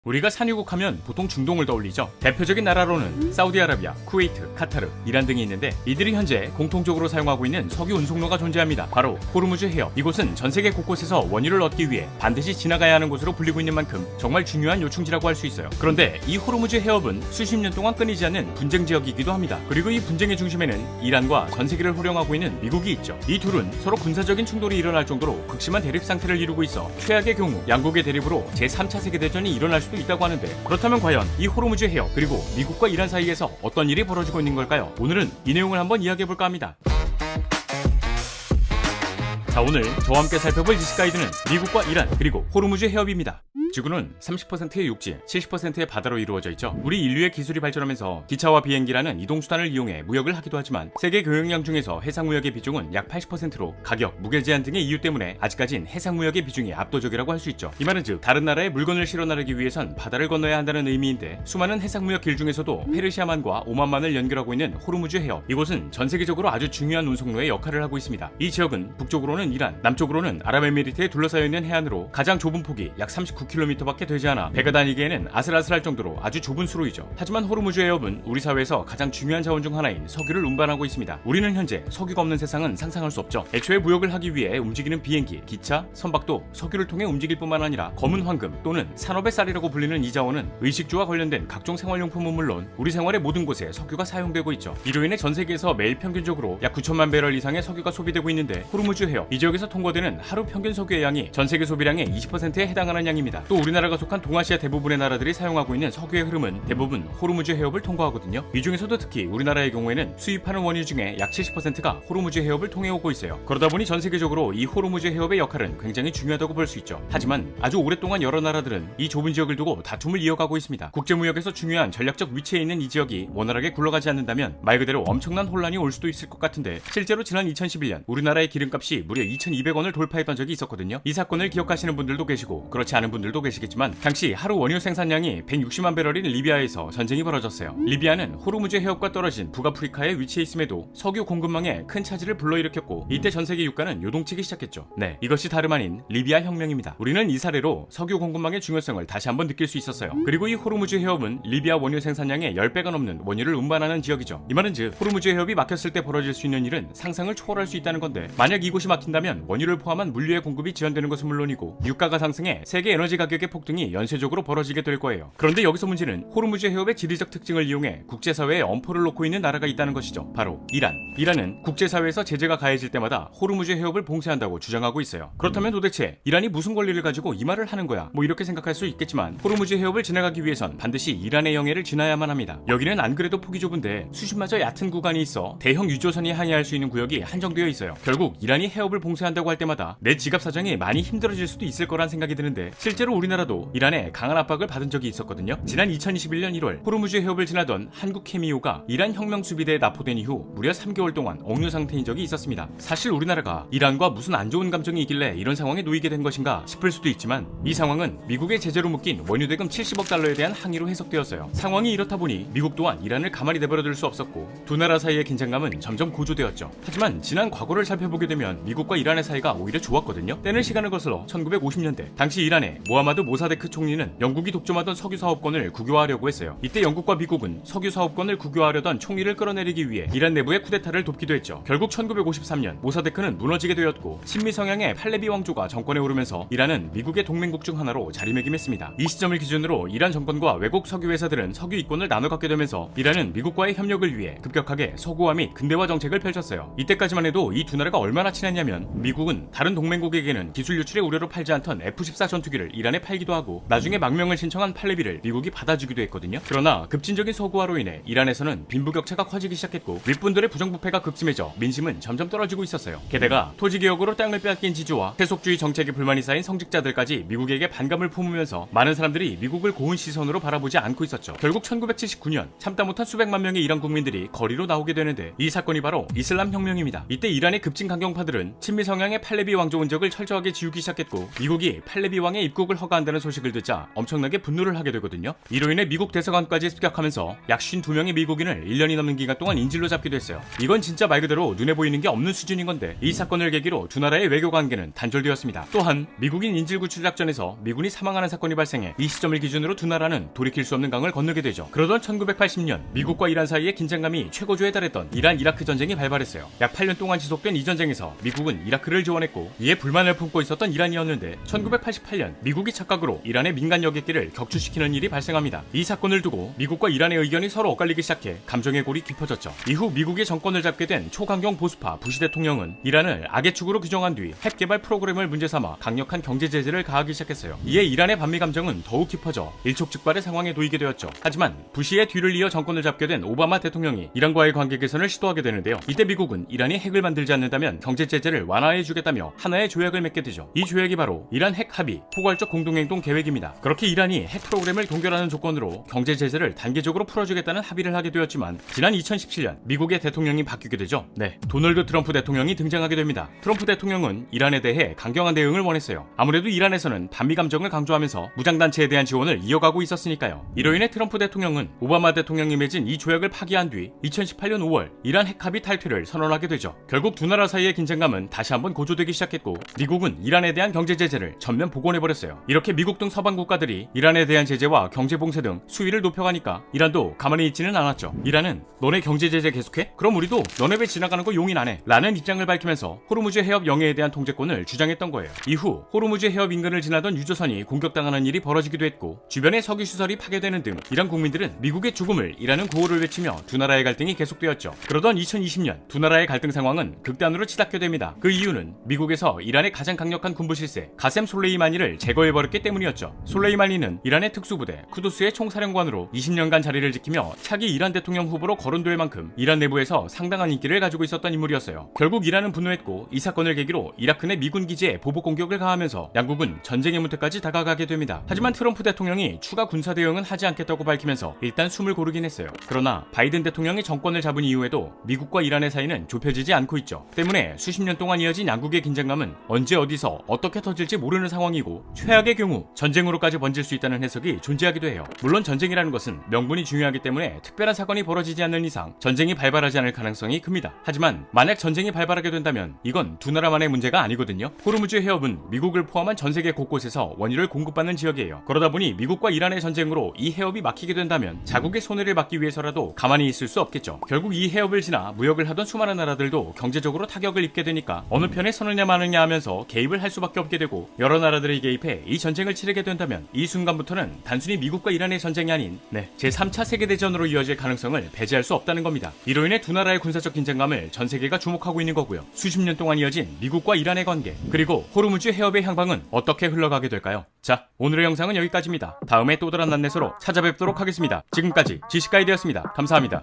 우리가 산유국 하면 보통 중동을 떠올리죠. 대표적인 나라로는 사우디아라비아, 쿠웨이트, 카타르, 이란 등이 있는데 이들이 현재 공통적으로 사용하고 있는 석유 운송로가 존재합니다. 바로 호르무즈 해협. 이곳은 전 세계 곳곳에서 원유를 얻기 위해 반드시 지나가야 하는 곳으로 불리고 있는 만큼 정말 중요한 요충지라고 할 수 있어요. 그런데 이 호르무즈 해협은 수십 년 동안 끊이지 않는 분쟁 지역이기도 합니다. 그리고 이 분쟁의 중심에는 이란과 전 세계를 호령하고 있는 미국이 있죠. 이 둘은 서로 군사적인 충돌이 일어날 정도로 극심한 대립 상태를 이루고 있어 최악의 경우 양국의 대립으로 제3차 세계대전이 일어날 수도 있다고 하는데, 그렇다면 과연 이 호르무즈 해협 그리고 미국과 이란 사이에서 어떤 일이 벌어지고 있는 걸까요? 오늘은 이 내용을 한번 이야기해볼까 합니다. 자, 오늘 저와 함께 살펴볼 지식 가이드는 미국과 이란 그리고 호르무즈 해협입니다. 지구는 30%의 육지, 70%의 바다로 이루어져 있죠. 우리 인류의 기술이 발전하면서 기차와 비행기라는 이동수단을 이용해 무역을 하기도 하지만 세계 교역량 중에서 해상무역의 비중은 약 80%로 가격, 무게 제한 등의 이유 때문에 아직까진 해상무역의 비중이 압도적이라고 할 수 있죠. 이 말은 즉 다른 나라에 물건을 실어 나르기 위해선 바다를 건너야 한다는 의미인데, 수많은 해상무역 길 중에서도 페르시아만과 오만만을 연결하고 있는 호르무즈 해협, 이곳은 전 세계적으로 아주 중요한 운송로의 역할을 하고 있습니다. 이 지역은 북쪽으로는 이란, 남쪽으로는 아랍에미리트에 둘러싸여 있는 해안으로 가장 좁은 폭이 약 39km밖에 되지 않아 배가 다니기에는 아슬아슬할 정도로 아주 좁은 수로이죠. 하지만 호르무즈 해협은 우리 사회에서 가장 중요한 자원 중 하나인 석유를 운반하고 있습니다. 우리는 현재 석유가 없는 세상은 상상할 수 없죠. 애초에 무역을 하기 위해 움직이는 비행기, 기차, 선박도 석유를 통해 움직일 뿐만 아니라 검은 황금 또는 산업의 쌀이라고 불리는 이 자원은 의식주와 관련된 각종 생활용품은 물론 우리 생활의 모든 곳에 석유가 사용되고 있죠. 이로 인해 전 세계에서 매일 평균적으로 약 9천만 배럴 이상의 석유가 소비되고 있는데, 호르무즈 해협 이 지역에서 통과되는 하루 평균 석유의 양이 전 세계 소비량의 20%에 해당하는 양입니다. 또 우리나라가 속한 동아시아 대부분의 나라들이 사용하고 있는 석유의 흐름은 대부분 호르무즈 해협을 통과하거든요. 이 중에서도 특히 우리나라의 경우에는 수입하는 원유 중에 약 70%가 호르무즈 해협을 통해 오고 있어요. 그러다 보니 전 세계적으로 이 호르무즈 해협의 역할은 굉장히 중요하다고 볼 수 있죠. 하지만 아주 오랫동안 여러 나라들은 이 좁은 지역을 두고 다툼을 이어가고 있습니다. 국제무역에서 중요한 전략적 위치에 있는 이 지역이 원활하게 굴러가지 않는다면 말 그대로 엄청난 혼란이 올 수도 있을 것 같은데, 실제로 지난 2011년 우리나라의 기름값이 무려 2,200원을 돌파했던 적이 있었거든요. 이 사건을 기억하시는 분들도 계시고 그렇지 않은 분들도 계시겠지만, 당시 하루 원유 생산량이 160만 배럴인 리비아에서 전쟁이 벌어졌어요. 리비아는 호르무즈 해협과 떨어진 북아프리카에 위치해 있음에도 석유 공급망에 큰 차질을 불러일으켰고, 이때 전 세계 유가는 요동치기 시작했죠. 네, 이것이 다름 아닌 리비아 혁명입니다. 우리는 이 사례로 석유 공급망의 중요성을 다시 한번 느낄 수 있었어요. 그리고 이 호르무즈 해협은 리비아 원유 생산량의 10배가 넘는 원유를 운반하는 지역이죠. 이 말은 즉 호르무즈 해협이 막혔을 때 벌어질 수 있는 일은 상상을 초월할 수 있다는 건데, 만약 이곳이 막힌다면 원유를 포함한 물류의 공급이 지연되는 것은 물론이고 유가가 상승해 세계 에너지 가격의 폭등이 연쇄적으로 벌어지게 될 거예요. 그런데 여기서 문제는 호르무즈 해협의 지리적 특징을 이용해 국제사회에 엄포를 놓고 있는 나라가 있다는 것이죠. 바로 이란. 이란은 국제사회에서 제재가 가해질 때마다 호르무즈 해협을 봉쇄한다고 주장하고 있어요. 그렇다면 도대체 이란이 무슨 권리를 가지고 이 말을 하는 거야? 뭐 이렇게 생각할 수 있겠지만, 호르무즈 해협을 지나가기 위해선 반드시 이란의 영해를 지나야만 합니다. 여기는 안 그래도 폭이 좁은데 수십마저 얕은 구간이 있어 대형 유조선이 항해할 수 있는 구역이 한정되어 있어요. 결국 이란이 해협을 봉쇄한다고 할 때마다 내 지갑 사정이 많이 힘들어질 수도 있을 거란 생각이 드는데, 실제로 우리나라도 이란에 강한 압박을 받은 적이 있었거든요. 지난 2021년 1월 호르무즈 해협을 지나던 한국 케미오가 이란 혁명 수비대에 납포된 이후 무려 3개월 동안 억류 상태인 적이 있었습니다. 사실 우리나라가 이란과 무슨 안 좋은 감정이 있길래 이런 상황에 놓이게 된 것인가 싶을 수도 있지만, 이 상황은 미국의 제재로 묶인 원유 대금 70억 달러에 대한 항의로 해석되었어요. 상황이 이렇다 보니 미국 또한 이란을 가만히 내버려둘 수 없었고 두 나라 사이의 긴장감은 점점 고조되었죠. 하지만 지난 과거를 살펴보게 되면 미국과 이란의 사이가 오히려 좋았거든요. 때는 시간을 거슬러 1950년대 당시 이란의 모하마드 모사데크 총리는 영국이 독점하던 석유 사업권을 국유화하려고 했어요. 이때 영국과 미국은 석유 사업권을 국유화하려던 총리를 끌어내리기 위해 이란 내부의 쿠데타를 돕기도 했죠. 결국 1953년 모사데크는 무너지게 되었고 신미 성향의 팔레비 왕조가 정권에 오르면서 이란은 미국의 동맹국 중 하나로 자리매김했습니다. 이 시점을 기준으로 이란 정권과 외국 석유 회사들은 석유 이권을 나눠 갖게 되면서 이란은 미국과의 협력을 위해 급격하게 서구화 및 근대화 정책을 펼쳤어요. 이때까지만 해도 이 두 나라가 얼마나 친했냐면, 미국은 다른 동맹국에게는 기술 유출의 우려로 팔지 않던 F-14 전투기를 이란에 팔기도 하고 나중에 망명을 신청한 팔레비를 미국이 받아주기도 했거든요. 그러나 급진적인 서구화로 인해 이란에서는 빈부격차가 커지기 시작했고 윗분들의 부정부패가 극심해져 민심은 점점 떨어지고 있었어요. 게다가 토지개혁으로 땅을 빼앗긴 지주와 세속주의 정책에 불만이 쌓인 성직자들까지 미국에게 반감을 품으면서 많은 사람들이 미국을 고운 시선으로 바라보지 않고 있었죠. 결국 1979년 참다 못한 수백만 명의 이란 국민들이 거리로 나오게 되는데, 이 사건이 바로 이슬람 혁명입니다. 이때 이란의 급진 강경파들은 친미 성향의 팔레비 왕조 운적을 철저하게 지우기 시작했고, 미국이 팔레비 왕의 입국을 허가한다는 소식을 듣자 엄청나게 분노를 하게 되거든요. 이로 인해 미국 대사관까지 습격하면서 약 52명의 미국인을 1년이 넘는 기간 동안 인질로 잡기도 했어요. 이건 진짜 말 그대로 눈에 보이는 게 없는 수준인 건데 이 사건을 계기로 두 나라의 외교 관계는 단절되었습니다. 또한 미국인 인질 구출 작전에서 미군이 사망하는 사건이 발생해 이 시점을 기준으로 두 나라는 돌이킬 수 없는 강을 건너게 되죠. 그러던 1980년 미국과 이란 사이의 긴장감이 최고조에 달했던 이란-이라크 전쟁이 발발했어요. 약 8년 동안 지속된 이 전쟁에서 미국은 이라크를 지원했고 이에 불만을 품고 있었던 이란이었는데 1988년 미국이 착각으로 이란의 민간 여객기를 격추시키는 일이 발생합니다. 이 사건을 두고 미국과 이란의 의견이 서로 엇갈리기 시작해 감정의 골이 깊어졌죠. 이후 미국이 정권을 잡게 된 초강경 보수파 부시 대통령은 이란을 악의 축으로 규정한 뒤 핵 개발 프로그램을 문제 삼아 강력한 경제 제재를 가하기 시작했어요. 이에 이란의 반미 감정은 더욱 깊어져 일촉즉발의 상황에 놓이게 되었죠. 하지만 부시의 뒤를 이어 정권을 잡게 된 오바마 대통령이 이란과의 관계 개선을 시도하게 되는데요. 이때 미국은 이란이 핵을 만들지 않는다면 경제 제재를 완화해주겠다며 하나의 조약을 맺게 되죠. 이 조약이 바로 이란 핵 합의 포괄적 공동행동 계획입니다. 그렇게 이란이 핵 프로그램을 동결하는 조건으로 경제 제재를 단계적으로 풀어주겠다는 합의를 하게 되었지만 지난 2017년 미국의 대통령이 바뀌게 되죠. 네, 도널드 트럼프 대통령이 등장하게 됩니다. 트럼프 대통령은 이란에 대해 강경한 대응을 원했어요. 아무래도 이란에서는 반미 감정을 강조하면서 무장단체에 대한 지원을 이어가고 있었으니까요. 이로 인해 트럼프 대통령은 오바마 대통령이 맺은 이 조약을 파기한 뒤 2018년 5월 이란 핵 합의 탈퇴를 선언하게 되죠. 결국 두 나라 사이의 긴장감은 다시 한번 고조되기 시작했고 미국은 이란에 대한 경제 제재를 전면 복원해버렸어요. 이렇게 미국 등 서방 국가들이 이란에 대한 제재와 경제 봉쇄 등 수위를 높여가니까 이란도 가만히 있지는 않았죠. 이란은 너네 경제 제재 계속해? 그럼 우리도 너네 배 지나가는 거 용인 안 해 라는 입장을 밝히면서 호르무즈 해협 영해에 대한 통제권을 주장했던 거예요. 이후 호르무즈 해협 인근을 지나던 유조선이 공격당하는 일이 벌어지기도 했고 주변의 석유 시설이 파괴되는 등 이란 국민들은 미국의 죽음을 이라는 구호를 외치며 두 나라의 갈등이 계속되었죠. 그러던 2020년 두 나라의 갈등 상황은 극단으로 치닫게 됩니다. 그 이유는 미국에서 이란의 가장 강력한 군부 실세 가셈 솔레이마니를 제거해버렸기 때문이었죠. 솔레이마니는 이란의 특수부대 쿠두스의 총사령관으로 20년간 자리를 지키며 차기 이란 대통령 후보로 거론될 만큼 이란 내부에서 상당한 인기를 가지고 있었던 인물이었어요. 결국 이란은 분노했고 이 사건을 계기로 이라크 내 미군 기지에 보복 공격을 가하면서 양국은 전쟁의 문턱까지 다가가게 됩니다. 하지만 트럼프 대통령이 추가 군사 대응은 하지 않겠다고 밝히면서 일단 숨을 고르긴 했어요. 그러나 바이든 대통령이 정권을 잡은 이후에도 미국과 이란의 사이는 좁혀지지 않고 있죠. 때문에 수십 년 동안 이어진 양국의 긴장감은 언제 어디서 어떻게 터질지 모르는 상황이고 최악의 경우 전쟁으로까지 번질 수 있다는 해석이 존재하기도 해요. 물론 전쟁이라는 것은 명분이 중요하기 때문에 특별한 사건이 벌어지지 않는 이상 전쟁이 발발하지 않을 가능성이 큽니다. 하지만 만약 전쟁이 발발하게 된다면 이건 두 나라만의 문제가 아니거든요. 호르무즈 해협은 미국을 포함한 전 세계 곳곳에서 원유를 공급받는 지역이에요. 그러다 보니 미국과 이란의 전쟁으로 이 해협이 막히게 된다면 자국의 손해를 막기 위해서라도 가만히 있을 수 없겠죠. 결국 이 해협을 지나 무역을 하던 수많은 나라들도 경제적으로 타격을 입게 되니까 어느 편에 선느냐 마느냐 하면서 개입을 할 수밖에 없게 되고 여러 나라들이 개입해 이 전쟁을 치르게 된다면 이 순간부터는 단순히 미국과 이란의 전쟁이 아닌 제3차 세계대전으로 이어질 가능성을 배제할 수 없다는 겁니다. 이로 인해 두 나라의 군사적 긴장감을 전 세계가 주목하고 있는 거고요. 수십 년 동안 이어진 미국과 이란의 관계 그리고 호르무즈 해협의 향방은 어떻게 흘러가게 될까요? 자, 오늘의 영상은 여기까지입니다. 다음에 또 다른 안내서로 찾아뵙도록 하겠습니다. 지금까지 지식가이드였습니다. 감사합니다.